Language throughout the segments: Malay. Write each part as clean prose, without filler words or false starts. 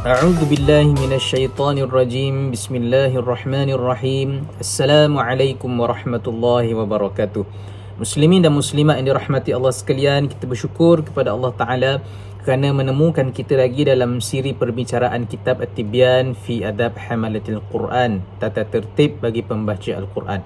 A'udzu billahi minasyaitonir rajim. Bismillahirrahmanirrahim. Assalamualaikum warahmatullahi wabarakatuh. Muslimin dan muslimat yang dirahmati Allah sekalian, kita bersyukur kepada Allah Taala kerana menemukan kita lagi dalam siri perbicaraan kitab At-Tibyan fi Adab Hamalatil Quran, tata tertib bagi pembaca Al-Quran.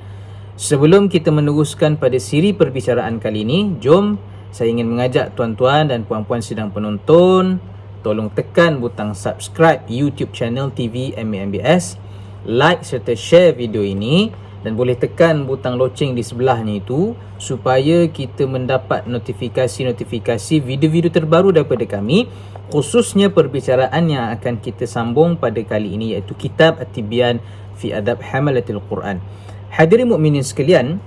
Sebelum kita meneruskan pada siri perbicaraan kali ini, jom saya ingin mengajak tuan-tuan dan puan-puan sedang penonton, tolong tekan butang subscribe YouTube channel TV MAMBS, like serta share video ini, dan boleh tekan butang loceng di sebelahnya itu supaya kita mendapat notifikasi-notifikasi video-video terbaru daripada kami, khususnya perbicaraan yang akan kita sambung pada kali ini, iaitu kitab At-Tibyan fi Adab Hamalatil Quran. Hadirin mukminin sekalian,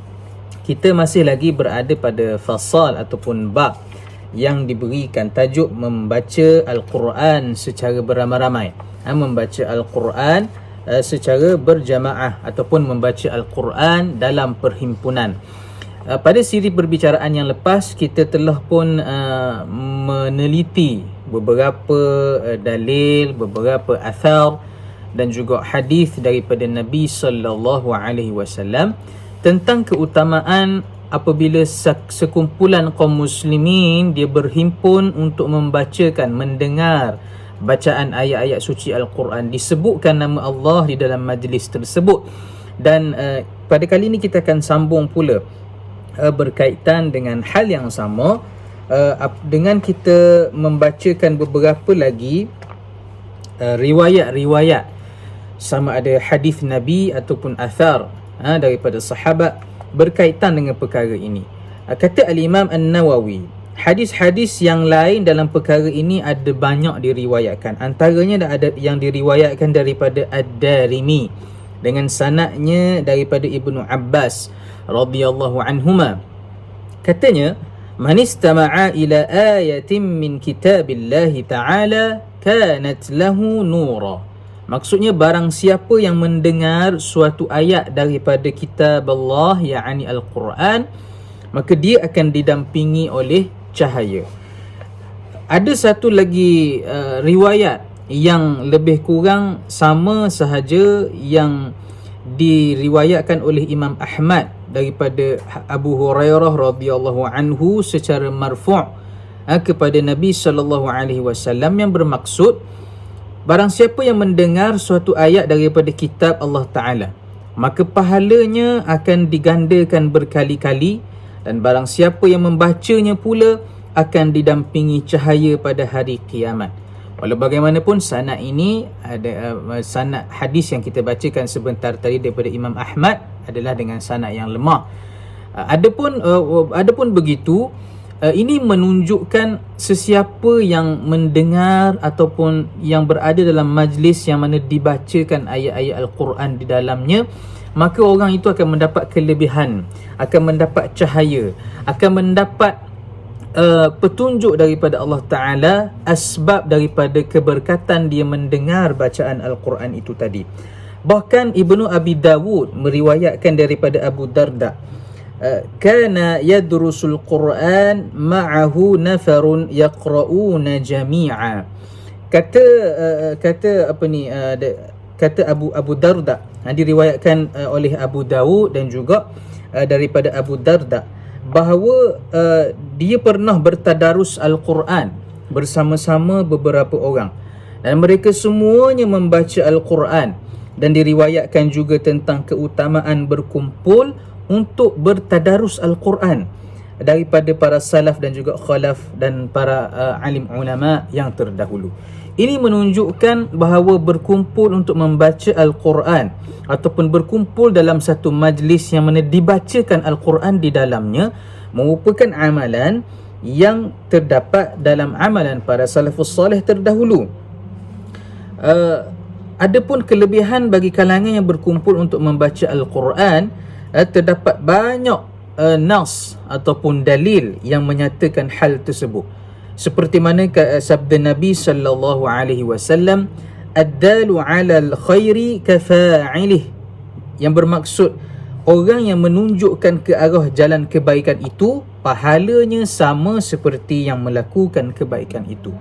kita masih lagi berada pada fasal ataupun bab yang diberikan tajuk membaca Al-Quran secara beramai-ramai, membaca Al-Quran secara berjamaah ataupun membaca Al-Quran dalam perhimpunan. Pada siri perbicaraan yang lepas, kita telah pun meneliti beberapa dalil, beberapa athar dan juga hadis daripada Nabi sallallahu alaihi wasallam tentang keutamaan apabila sekumpulan kaum muslimin dia berhimpun untuk membacakan, mendengar bacaan ayat-ayat suci Al-Quran, disebutkan nama Allah di dalam majlis tersebut. Dan pada kali ini kita akan sambung pula berkaitan dengan hal yang sama, dengan kita membacakan beberapa lagi riwayat-riwayat, sama ada hadis Nabi ataupun athar daripada sahabat berkaitan dengan perkara ini. Kata Al-Imam An-Nawawi, hadis-hadis yang lain dalam perkara ini ada banyak diriwayatkan. Antaranya ada yang diriwayatkan daripada Ad-Darimi dengan sanadnya daripada Ibnu Abbas radhiyallahu anhuma. Katanya, "Man istama'a ila ayatin min kitabillahi ta'ala kanat lahu nura." Maksudnya, barang siapa yang mendengar suatu ayat daripada kitab Allah, yakni Al-Quran, maka dia akan didampingi oleh cahaya. Ada satu lagi riwayat yang lebih kurang sama sahaja, yang diriwayatkan oleh Imam Ahmad daripada Abu Hurairah radhiyallahu anhu secara marfu' kepada Nabi sallallahu alaihi wasallam, yang bermaksud, barang siapa yang mendengar suatu ayat daripada kitab Allah Ta'ala, maka pahalanya akan digandakan berkali-kali, dan barang siapa yang membacanya pula akan didampingi cahaya pada hari kiamat. Walau bagaimanapun, sanad ini ada sanad hadis yang kita bacakan sebentar tadi daripada Imam Ahmad adalah dengan sanad yang lemah. Adapun begitu, ini menunjukkan sesiapa yang mendengar ataupun yang berada dalam majlis yang mana dibacakan ayat-ayat Al-Quran di dalamnya, maka orang itu akan mendapat kelebihan, akan mendapat cahaya, akan mendapat petunjuk daripada Allah Ta'ala, asbab daripada keberkatan dia mendengar bacaan Al-Quran itu tadi. Bahkan Ibnu Abi Dawud meriwayatkan daripada Abu Darda, kana yadrusul Quran ma'ahu nafarun yaqra'una jami'a. Kata Abu Darda, diriwayatkan oleh Abu Dawud dan juga daripada Abu Darda, bahawa dia pernah bertadarus Al-Quran bersama-sama beberapa orang, dan mereka semuanya membaca Al-Quran. Dan diriwayatkan juga tentang keutamaan berkumpul untuk bertadarus Al-Quran daripada para salaf dan juga khalaf dan para alim ulama yang terdahulu. Ini menunjukkan bahawa berkumpul untuk membaca Al-Quran ataupun berkumpul dalam satu majlis yang mana dibacakan Al-Quran di dalamnya merupakan amalan yang terdapat dalam amalan para salafus salih terdahulu. Adapun kelebihan bagi kalangan yang berkumpul untuk membaca Al-Quran, terdapat banyak nas ataupun dalil yang menyatakan hal tersebut. Seperti mana sabda Nabi sallallahu alaihi wasallam, "Ad-dalu 'alal khairi kafa'ilih", yang bermaksud orang yang menunjukkan ke arah jalan kebaikan itu, pahalanya sama seperti yang melakukan kebaikan itu.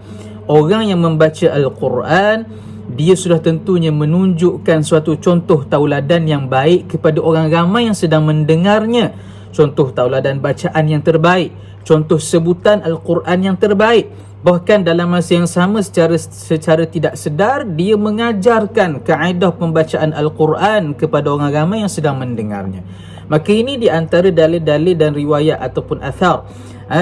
orang yang membaca Al-Quran, dia sudah tentunya menunjukkan suatu contoh tauladan yang baik kepada orang ramai yang sedang mendengarnya. Contoh tauladan bacaan yang terbaik, contoh sebutan Al-Quran yang terbaik. Bahkan dalam masa yang sama, secara tidak sedar, dia mengajarkan kaedah pembacaan Al-Quran kepada orang ramai yang sedang mendengarnya. Maka ini di antara dalil-dalil dan riwayat ataupun athar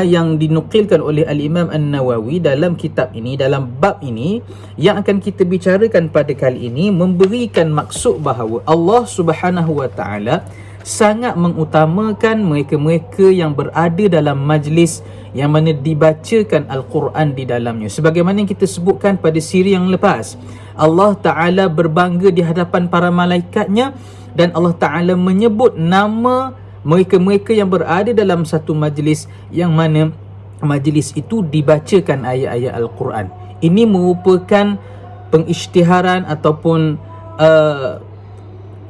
yang dinukilkan oleh Al-Imam An-Nawawi dalam kitab ini, dalam bab ini yang akan kita bicarakan pada kali ini, memberikan maksud bahawa Allah Subhanahu Wa Taala sangat mengutamakan mereka-mereka yang berada dalam majlis yang mana dibacakan Al-Quran di dalamnya. Sebagaimana yang kita sebutkan pada siri yang lepas, Allah Ta'ala berbangga di hadapan para malaikatnya, dan Allah Ta'ala menyebut nama mereka-mereka yang berada dalam satu majlis yang mana majlis itu dibacakan ayat-ayat Al-Quran. Ini merupakan pengisytiharan ataupun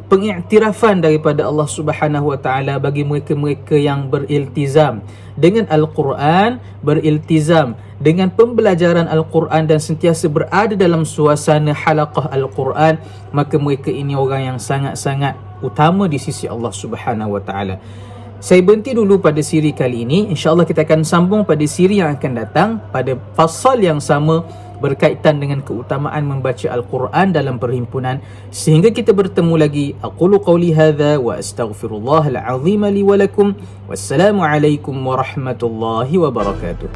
pengiktirafan daripada Allah Subhanahu Wa Taala bagi mereka-mereka yang beriltizam dengan Al-Quran, beriltizam dengan pembelajaran Al-Quran dan sentiasa berada dalam suasana halaqah Al-Quran, maka mereka ini orang yang sangat-sangat utama di sisi Allah Subhanahu Wa Taala. Saya berhenti dulu pada siri kali ini. InsyaAllah kita akan sambung pada siri yang akan datang pada fasal yang sama berkaitan dengan keutamaan membaca Al-Quran dalam perhimpunan. Sehingga kita bertemu lagi. Aqulu qawli hadha wa astaghfirullahal azim li wa lakum. Wassalamualaikum warahmatullahi wabarakatuh.